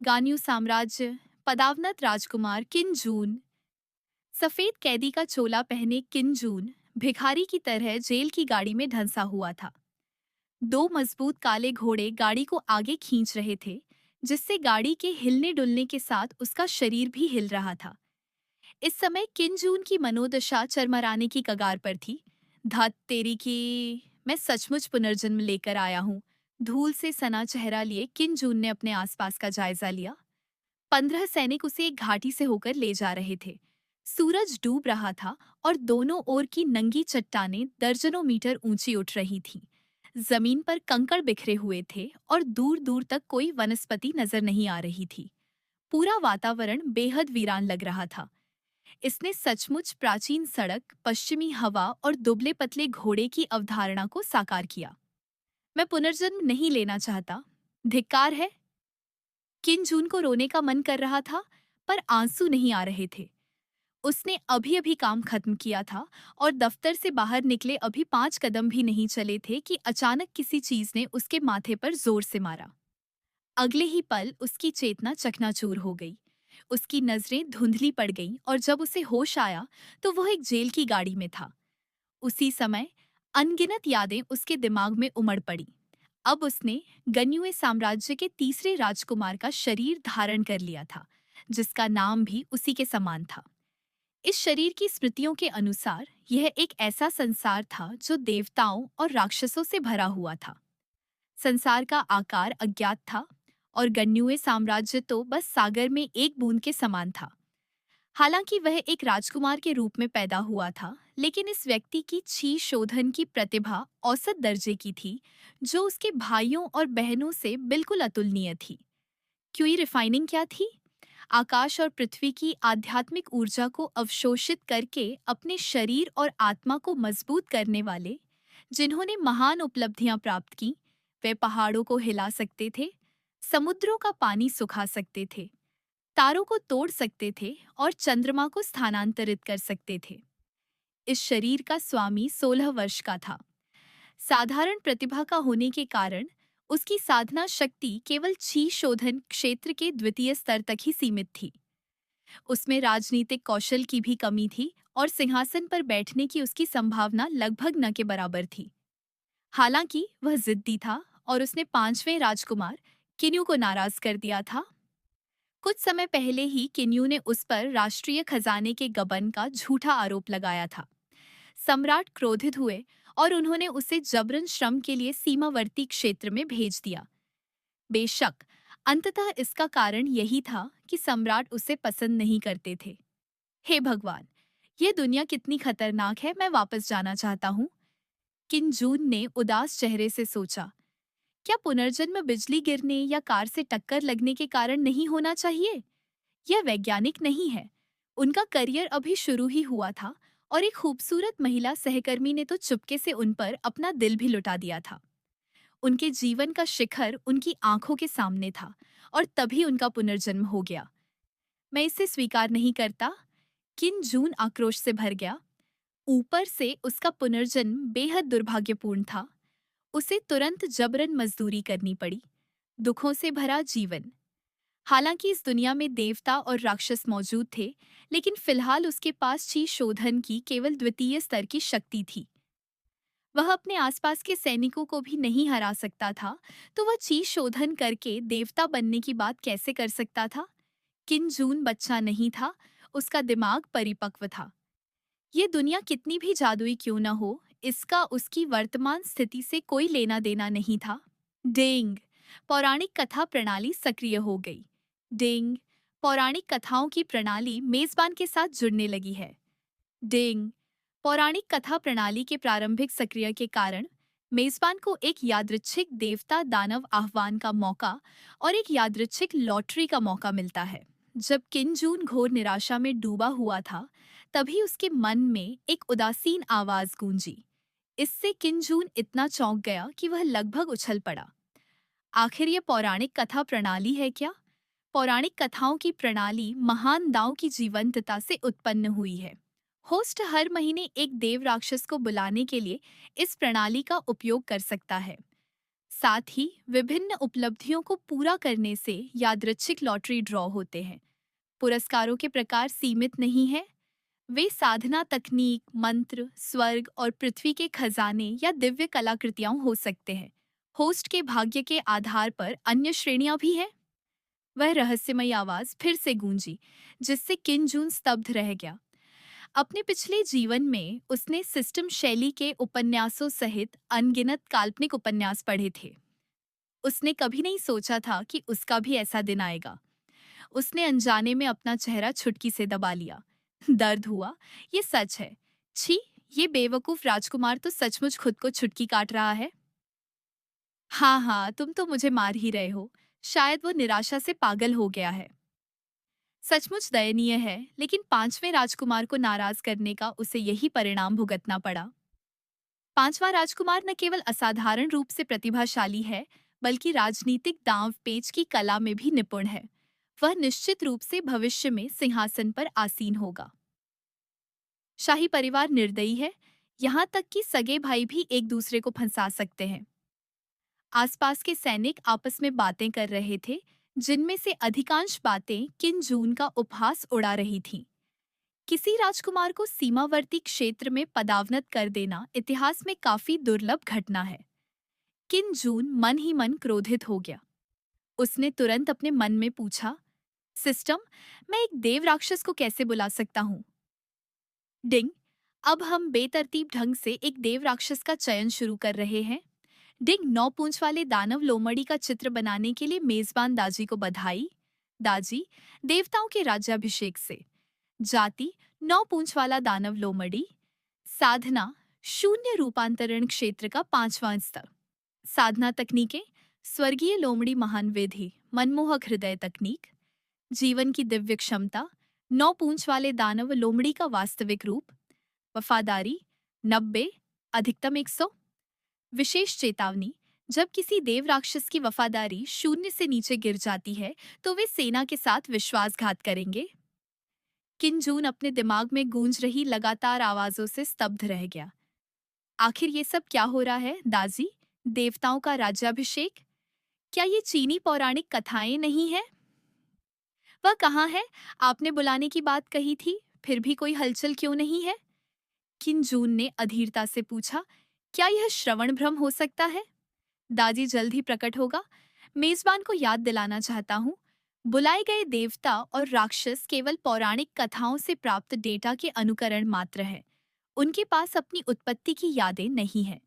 गान्यू साम्राज्य, पदावनत राजकुमार किंजून। सफेद कैदी का चोला पहने किंजून भिखारी की तरह जेल की गाड़ी में धंसा हुआ था। दो मजबूत काले घोड़े गाड़ी को आगे खींच रहे थे, जिससे गाड़ी के हिलने डुलने के साथ उसका शरीर भी हिल रहा था। इस समय किंजून की मनोदशा चरमराने की कगार पर थी। धत तेरी की, मैं सचमुच पुनर्जन्म लेकर आया हूँ। धूल से सना चेहरा लिए किंजून ने अपने आसपास का जायजा लिया। 15 सैनिक उसे एक घाटी से होकर ले जा रहे थे। सूरज डूब रहा था और दोनों ओर की नंगी चट्टानें दर्जनों मीटर ऊंची उठ रही थीं। जमीन पर कंकड़ बिखरे हुए थे और दूर दूर तक कोई वनस्पति नजर नहीं आ रही थी। पूरा वातावरण बेहद वीरान लग रहा था। इसने सचमुच प्राचीन सड़क, पश्चिमी हवा और दुबले पतले घोड़े की अवधारणा को साकार किया। मैं पुनर्जन्म नहीं लेना चाहता। धिक्कार है। किन को रोने का मन कर रहा था, पर आंसू नहीं आ रहे थे। उसने अभी अभी काम खत्म किया था और दफ्तर से बाहर निकले अभी 5 कदम भी नहीं चले थे कि अचानक किसी चीज ने उसके माथे पर जोर से मारा। अगले ही पल उसकी चेतना चकनाचूर हो गई। उसकी नजरें धुंधली पड़ गईं और जब उसे होश आया तो वह एक जेल की गाड़ी में था। उसी समय अनगिनत यादें उसके दिमाग में उमड़ पड़ी। अब उसने गन्युए साम्राज्य के तीसरे राजकुमार का शरीर धारण कर लिया था, जिसका नाम भी उसी के समान था। इस शरीर की स्मृतियों के अनुसार यह एक ऐसा संसार था जो देवताओं और राक्षसों से भरा हुआ था। संसार का आकार अज्ञात था और गन्युए साम्राज्य तो बस सागर में एक बूंद के समान था। हालांकि वह एक राजकुमार के रूप में पैदा हुआ था, लेकिन इस व्यक्ति की छी शोधन की प्रतिभा औसत दर्जे की थी, जो उसके भाइयों और बहनों से बिल्कुल अतुलनीय थी। क्यूई रिफाइनिंग क्या थी? आकाश और पृथ्वी की आध्यात्मिक ऊर्जा को अवशोषित करके अपने शरीर और आत्मा को मजबूत करने वाले, जिन्होंने महान उपलब्धियां प्राप्त की। वे पहाड़ों को हिला सकते थे, समुद्रों का पानी सुखा सकते थे, तारों को तोड़ सकते थे और चंद्रमा को स्थानांतरित कर सकते थे। इस शरीर का स्वामी 16 वर्ष का था। साधारण प्रतिभा का होने के कारण उसकी साधना शक्ति केवल छी शोधन क्षेत्र के द्वितीय स्तर तक ही सीमित थी। उसमें राजनीतिक कौशल की भी कमी थी और सिंहासन पर बैठने की उसकी संभावना लगभग न के बराबर थी। हालांकि वह जिद्दी था और उसने पांचवें राजकुमार किन्यू को नाराज कर दिया था। कुछ समय पहले ही किन्यू ने उस पर राष्ट्रीय खजाने के गबन का झूठा आरोप लगाया था। सम्राट क्रोधित हुए और उन्होंने उसे जबरन श्रम के लिए सीमावर्ती क्षेत्र में भेज दिया। बेशक, अंततः इसका कारण यही था कि सम्राट उसे पसंद नहीं करते थे। हे भगवान, ये दुनिया कितनी खतरनाक है, मैं वापस जाना चाहता हूँ। किंजून ने उदास चेहरे से सोचा। क्या पुनर्जन्म बिजली गिरने या कार से टक्कर लगने के कारण नहीं होना चाहिए? यह वैज्ञानिक नहीं है। उनका करियर अभी शुरू ही हुआ था और एक खूबसूरत महिला सहकर्मी ने तो चुपके से उन पर अपना दिल भी लुटा दिया था। उनके जीवन का शिखर उनकी आंखों के सामने था और तभी उनका पुनर्जन्म हो गया। मैं इसे स्वीकार नहीं करता। किन जून आक्रोश से भर गया। ऊपर से उसका पुनर्जन्म बेहद दुर्भाग्यपूर्ण था। उसे तुरंत जबरन मजदूरी करनी पड़ी। दुखों से भरा जीवन। हालांकि इस दुनिया में देवता और राक्षस मौजूद थे, लेकिन फिलहाल उसके पास ची शोधन की केवल द्वितीय स्तर की शक्ति थी। वह अपने आसपास के सैनिकों को भी नहीं हरा सकता था, तो वह ची शोधन करके देवता बनने की बात कैसे कर सकता था? किन जून बच्चा नहीं था, उसका दिमाग परिपक्व था। ये दुनिया कितनी भी जादुई क्यों न हो, इसका उसकी वर्तमान स्थिति से कोई लेना देना नहीं था। डिंग! पौराणिक कथा प्रणाली सक्रिय हो गई। डिंग! पौराणिक कथाओं की प्रणाली मेजबान के साथ जुड़ने लगी है। डिंग! पौराणिक कथा प्रणाली के प्रारंभिक सक्रिय के कारण मेजबान को एक यादृच्छिक देवता दानव आह्वान का मौका और एक यादृच्छिक लॉटरी का मौका मिलता है। जब किंजून घोर निराशा में डूबा हुआ था, तभी उसके मन में एक उदासीन आवाज गूंजी। इससे किंजून इतना चौंक गया कि वह लगभग उछल पड़ा। आखिर ये पौराणिक कथा प्रणाली है क्या? पौराणिक कथाओं की प्रणाली महान दांव की जीवंतता से उत्पन्न हुई है। होस्ट हर महीने एक देव राक्षस को बुलाने के लिए इस प्रणाली का उपयोग कर सकता है। साथ ही विभिन्न उपलब्धियों को पूरा करने से यादृच्छिक लॉटरी ड्रॉ होते हैं। पुरस्कारों के प्रकार सीमित नहीं हैं। वे साधना तकनीक, मंत्र, स्वर्ग और पृथ्वी के खजाने या दिव्य कलाकृतियां हो सकते हैं। होस्ट के भाग्य के आधार पर अन्य श्रेणियां भी हैं। वह रहस्यमयी आवाज फिर से गूंजी, जिससे किन जून स्तब्ध रह गया। अपने पिछले जीवन में उसने सिस्टम शैली के उपन्यासों सहित अनगिनत काल्पनिक उपन्यास पढ़े थे। उसने कभी नहीं सोचा था कि उसका भी ऐसा दिन आएगा। उसने अनजाने में अपना चेहरा छुटकी से दबा लिया। दर्द हुआ, ये सच है। छी, ये बेवकूफ राजकुमार तो सचमुच खुद को छुटकी काट रहा है। हाँ हाँ, तुम तो मुझे मार ही रहे हो। शायद वो निराशा से पागल हो गया है। सचमुच दयनीय है, लेकिन पांचवें राजकुमार को नाराज करने का उसे यही परिणाम भुगतना पड़ा। पांचवा राजकुमार न केवल असाधारण रूप से प्रतिभाशाली है, बल्कि राजनीतिक दांव पेच की कला में भी निपुण है। वह निश्चित रूप से भविष्य में सिंहासन पर आसीन होगा। शाही परिवार निर्दयी है, यहाँ तक कि सगे भाई भी एक दूसरे को फंसा सकते हैं। आसपास के सैनिक आपस में बातें कर रहे थे, जिनमें से अधिकांश बातें किन जून का उपहास उड़ा रही थीं। किसी राजकुमार को सीमावर्ती क्षेत्र में पदावनत कर देना इतिहास में काफी दुर्लभ घटना है। किन जून मन ही मन क्रोधित हो गया। उसने तुरंत अपने मन में पूछा, सिस्टम, मैं एक देव राक्षस को कैसे बुला सकता हूँ? डिंग, अब हम बेतरतीब ढंग से एक देव राक्षस का चयन शुरू कर रहे हैं। डिंग, 9 पूंछ वाले दानव लोमड़ी का चित्र बनाने के लिए मेजबान दाजी को बधाई। दाजी, देवताओं के राज्याभिषेक से। जाति, 9 पूंछ वाला दानव लोमड़ी। साधना, शून्य रूपांतरण क्षेत्र का 5वां स्तर। साधना तकनीकें, स्वर्गीय लोमड़ी महान विधि, मनमोहक हृदय तकनीक। जीवन की दिव्य क्षमता, 9 पूंछ वाले दानव लोमड़ी का वास्तविक रूप। वफादारी, 90, अधिकतम 100। विशेष चेतावनी, जब किसी देव राक्षस की वफादारी 0 से नीचे गिर जाती है, तो वे सेना के साथ विश्वासघात करेंगे। किंजून अपने दिमाग में गूंज रही लगातार आवाजों से स्तब्ध रह गया। आखिर ये सब क्या हो रहा है, दाजी? देवताओं का राज्याभिषेक? क्या ये चीनी पौराणिक कथाएं नहीं है? वह कहाँ है? आपने बुलाने की बात कही थी, फिर भी कोई हलचल क्यों नहीं है? किंजून ने अधीरता से पूछा, क्या यह श्रवण भ्रम हो सकता है? दादी जल्द ही प्रकट होगा। मेजबान को याद दिलाना चाहता हूँ, बुलाए गए देवता और राक्षस केवल पौराणिक कथाओं से प्राप्त डेटा के अनुकरण मात्र है। उनके पास अपनी उत्पत्ति की यादें नहीं हैं।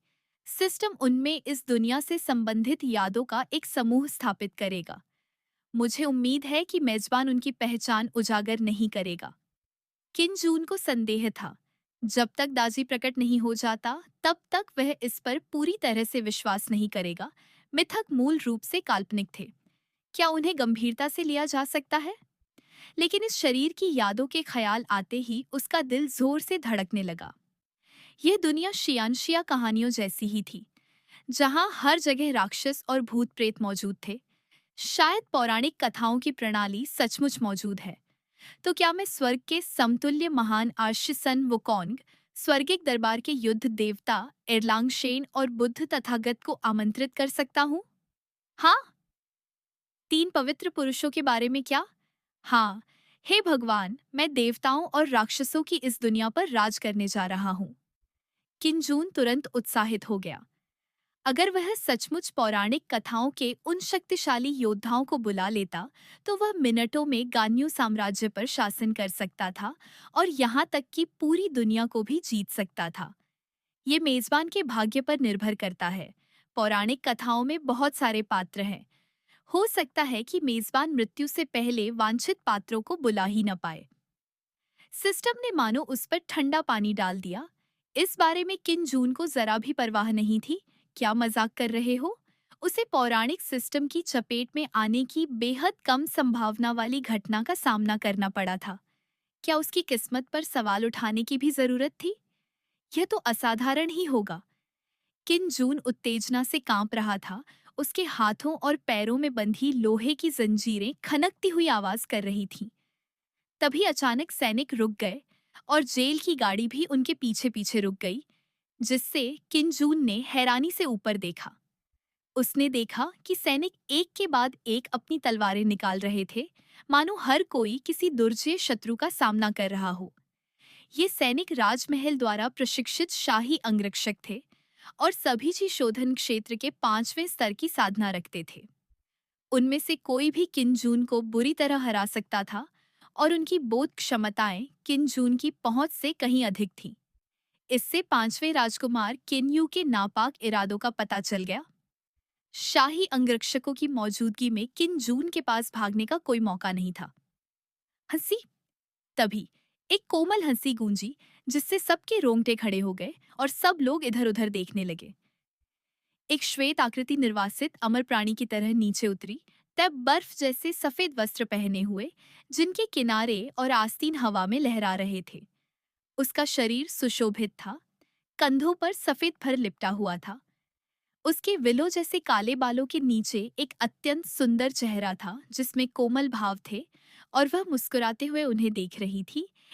सिस्टम उनमें इस दुनिया से संबंधित यादों का एक समूह स्थापित करेगा। मुझे उम्मीद है कि मेजबान उनकी पहचान उजागर नहीं करेगा। किंजून को संदेह था, जब तक दाजी प्रकट नहीं हो जाता, तब तक वह इस पर पूरी तरह से विश्वास नहीं करेगा। मिथक मूल रूप से काल्पनिक थे। क्या उन्हें गंभीरता से लिया जा सकता है? लेकिन इस शरीर की यादों के ख्याल आते ही उसका दिल जोर से धड़कने लगा। यह दुनिया शियानशिया कहानियों जैसी ही थी, जहां हर जगह राक्षस और भूत प्रेत मौजूद थे। शायद पौराणिक कथाओं की प्रणाली सचमुच मौजूद है। तो क्या मैं स्वर्ग के समतुल्य महान आश्यसन वुकोंग, स्वर्गिक दरबार के युद्ध देवता एरलांगशेन और बुद्ध तथागत को आमंत्रित कर सकता हूँ? हाँ। 3 पवित्र पुरुषों के बारे में क्या? हाँ। हे भगवान, मैं देवताओं और राक्षसों की इस दुनिया पर राज करने जा रहा हूँ। किंजून तुरंत उत्साहित हो गया। अगर वह सचमुच पौराणिक कथाओं के उन शक्तिशाली योद्धाओं को बुला लेता, तो वह मिनटों में गान्यू साम्राज्य पर शासन कर सकता था और यहाँ तक कि पूरी दुनिया को भी जीत सकता था। ये मेजबान के भाग्य पर निर्भर करता है। पौराणिक कथाओं में बहुत सारे पात्र हैं। हो सकता है कि मेजबान मृत्यु से पहले वांछित पात्रों को बुला ही न पाए। सिस्टम ने मानो उस पर ठंडा पानी डाल दिया। इस बारे में किंजून को जरा भी परवाह नहीं थी। क्या मजाक कर रहे हो? उसे पौराणिक सिस्टम की चपेट में आने की बेहद कम संभावना वाली घटना का सामना करना पड़ा था। क्या उसकी किस्मत पर सवाल उठाने की भी जरूरत थी? यह तो असाधारण ही होगा। किंजून उत्तेजना से कांप रहा था। उसके हाथों और पैरों में बंधी लोहे की जंजीरें खनकती हुई आवाज कर रही थीं। तभी अचानक सैनिक रुक गए और जेल की गाड़ी भी उनके पीछे पीछे रुक गई, जिससे किंजून ने हैरानी से ऊपर देखा। उसने देखा कि सैनिक एक के बाद एक अपनी तलवारें निकाल रहे थे, मानो हर कोई किसी दुर्जय शत्रु का सामना कर रहा हो। ये सैनिक राजमहल द्वारा प्रशिक्षित शाही अंगरक्षक थे और सभी जी शोधन क्षेत्र के 5वें स्तर की साधना रखते थे। उनमें से कोई भी किनजून को बुरी तरह हरा सकता था और उनकी बोध क्षमताएं किनजून की पहुंच से कहीं अधिक थीं। इससे 5वें राजकुमार किनयू के नापाक इरादों का पता चल गया। शाही अंगरक्षकों की मौजूदगी में किनजून के पास भागने का कोई मौका नहीं था। हंसी। तभी एक कोमल हंसी गूंजी, जिससे सबके रोंगटे खड़े हो गए और सब लोग इधर उधर देखने लगे। एक श्वेत आकृति निर्वासित अमर प्राणी की तरह नीचे उतरी, तब बर्फ जैसे सफेद वस्त्र पहने हुए, जिनके किनारे और आस्तीन हवा में लहरा रहे थे। उसका शरीर सुशोभित था, कंधों पर सफेद फर लिपटा हुआ था। उसके विलो जैसे काले बालों के नीचे एक अत्यंत सुंदर चेहरा था जिसमें कोमल भाव थे, और वह मुस्कुराते हुए उन्हें देख रही थी